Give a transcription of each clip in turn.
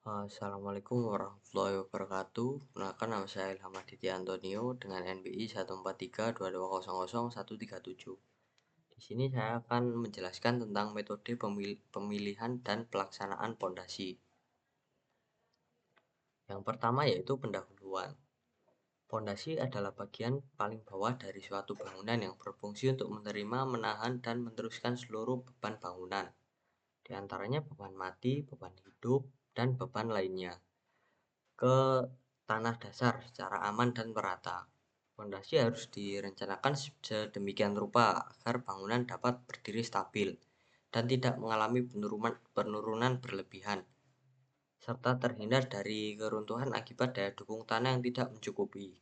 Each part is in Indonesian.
Assalamualaikum warahmatullahi wabarakatuh. Perkenalkan nama saya Ilham Aditya Antonio dengan NBI 14322000137. Di sini saya akan menjelaskan tentang metode pemilihan dan pelaksanaan pondasi. Yang pertama yaitu pendahuluan. Pondasi adalah bagian paling bawah dari suatu bangunan yang berfungsi untuk menerima, menahan, dan meneruskan seluruh beban bangunan. Di antaranya beban mati, beban hidup, dan beban lainnya ke tanah dasar secara aman dan merata. Fondasi harus direncanakan sedemikian rupa agar bangunan dapat berdiri stabil dan tidak mengalami penurunan berlebihan, serta terhindar dari keruntuhan akibat daya dukung tanah yang tidak mencukupi.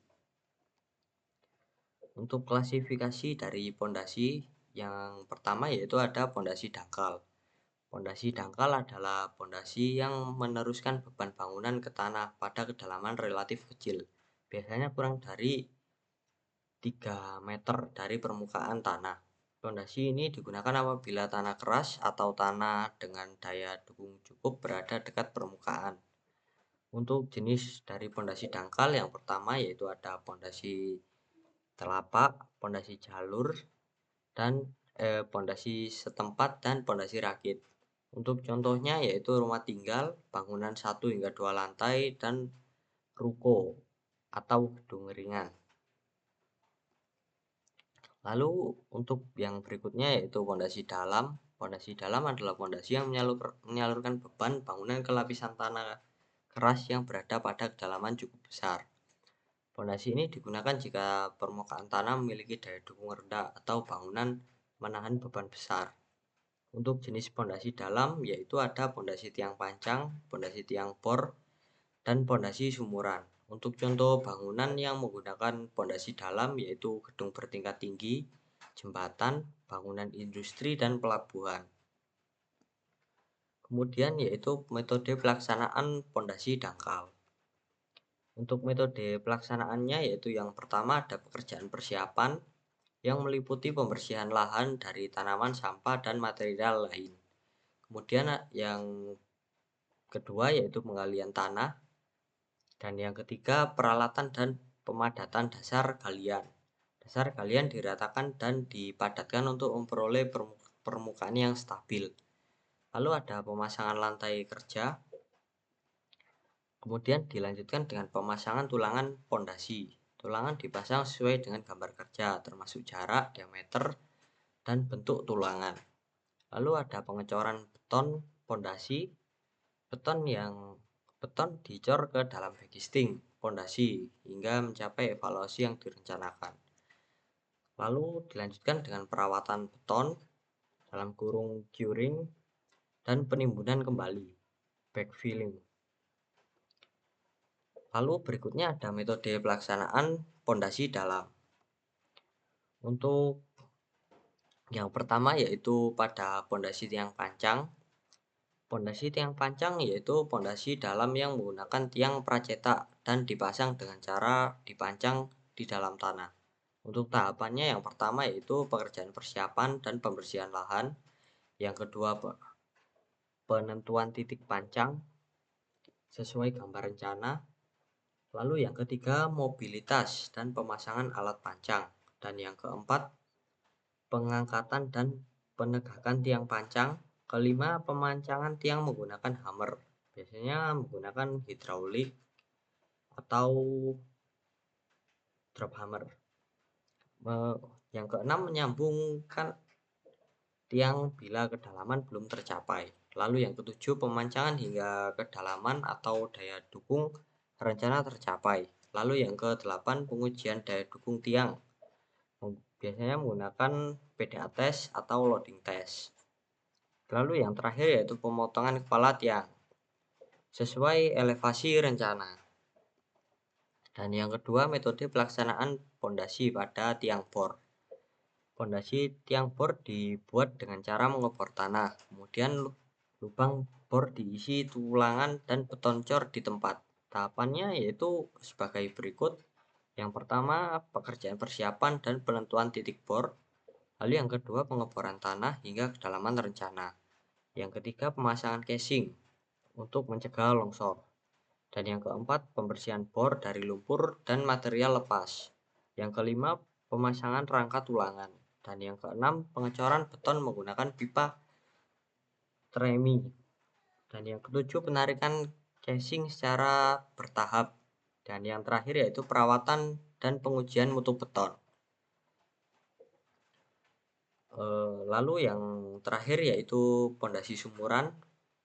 Untuk klasifikasi dari pondasi, yang pertama yaitu ada pondasi dangkal. Pondasi dangkal adalah pondasi yang meneruskan beban bangunan ke tanah pada kedalaman relatif kecil, biasanya kurang dari 3 meter dari permukaan tanah. Pondasi ini digunakan apabila tanah keras atau tanah dengan daya dukung cukup berada dekat permukaan. Untuk jenis dari pondasi dangkal yang pertama yaitu ada pondasi telapak, pondasi jalur, dan pondasi setempat dan pondasi rakit. Untuk contohnya yaitu rumah tinggal, bangunan 1 hingga 2 lantai, dan ruko atau gedung ringan. Lalu untuk yang berikutnya yaitu pondasi dalam. Pondasi dalam adalah pondasi yang menyalurkan beban bangunan ke lapisan tanah keras yang berada pada kedalaman cukup besar. Pondasi ini digunakan jika permukaan tanah memiliki daya dukung rendah atau bangunan menahan beban besar. Untuk jenis pondasi dalam yaitu ada pondasi tiang pancang, pondasi tiang bor, dan pondasi sumuran. Untuk contoh bangunan yang menggunakan pondasi dalam yaitu gedung bertingkat tinggi, jembatan, bangunan industri, dan pelabuhan. Kemudian yaitu metode pelaksanaan pondasi dangkal. Untuk metode pelaksanaannya yaitu yang pertama ada pekerjaan persiapan yang meliputi pembersihan lahan dari tanaman, sampah, dan material lain. Kemudian yang kedua yaitu penggalian tanah, dan yang ketiga peralatan dan pemadatan dasar galian. Dasar galian diratakan dan dipadatkan untuk memperoleh permukaan yang stabil. Lalu ada pemasangan lantai kerja, kemudian dilanjutkan dengan pemasangan tulangan pondasi. Tulangan dipasang sesuai dengan gambar kerja, termasuk jarak, diameter, dan bentuk tulangan. Lalu ada pengecoran beton pondasi. Beton dicor ke dalam backing pondasi hingga mencapai evaluasi yang direncanakan. Lalu dilanjutkan dengan perawatan beton dalam kurung curing dan penimbunan kembali backfilling. Lalu berikutnya ada metode pelaksanaan pondasi dalam. Untuk yang pertama yaitu pada pondasi tiang pancang. Pondasi tiang pancang yaitu pondasi dalam yang menggunakan tiang pracetak dan dipasang dengan cara dipancang di dalam tanah. Untuk tahapannya yang pertama yaitu pekerjaan persiapan dan pembersihan lahan. Yang kedua penentuan titik pancang sesuai gambar rencana. Lalu yang ketiga mobilitas dan pemasangan alat pancang. Dan yang keempat pengangkatan dan penegakan tiang pancang. Kelima, pemancangan tiang menggunakan hammer, biasanya menggunakan hidraulik atau drop hammer. Yang keenam, menyambungkan tiang bila kedalaman belum tercapai. Lalu yang ketujuh, pemancangan hingga kedalaman atau daya dukung rencana tercapai. Lalu yang kedelapan, pengujian daya dukung tiang, biasanya menggunakan PDA test atau loading test. Lalu yang terakhir yaitu pemotongan kepala tiang sesuai elevasi rencana. Dan yang kedua metode pelaksanaan pondasi pada tiang bor. Pondasi tiang bor dibuat dengan cara mengebor tanah, kemudian lubang bor diisi tulangan dan beton cor di tempat. Tahapannya yaitu sebagai berikut. Yang pertama pekerjaan persiapan dan penentuan titik bor. Lalu yang kedua pengeboran tanah hingga kedalaman rencana. Yang ketiga pemasangan casing. untuk mencegah longsor. Dan yang keempat, pembersihan bor dari lumpur dan material lepas. Yang kelima, pemasangan rangka tulangan. Dan yang keenam, pengecoran beton menggunakan pipa tremi. Dan yang ketujuh, penarikan casing secara bertahap. Dan yang terakhir yaitu perawatan dan pengujian mutu beton. Lalu yang terakhir yaitu pondasi sumuran.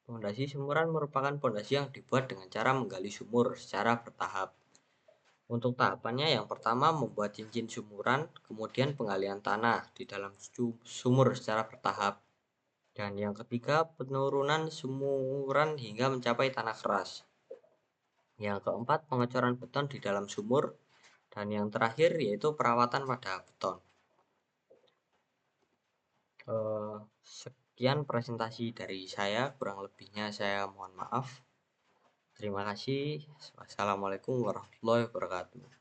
Pondasi sumuran merupakan pondasi yang dibuat dengan cara menggali sumur secara bertahap. Untuk tahapannya yang pertama membuat cincin sumuran, kemudian penggalian tanah di dalam sumur secara bertahap. Dan yang ketiga penurunan sumuran hingga mencapai tanah keras. Yang keempat pengecoran beton di dalam sumur. Dan yang terakhir yaitu perawatan pada beton. Sekian presentasi dari saya, kurang lebihnya saya mohon maaf. Terima kasih. Wassalamualaikum warahmatullahi wabarakatuh.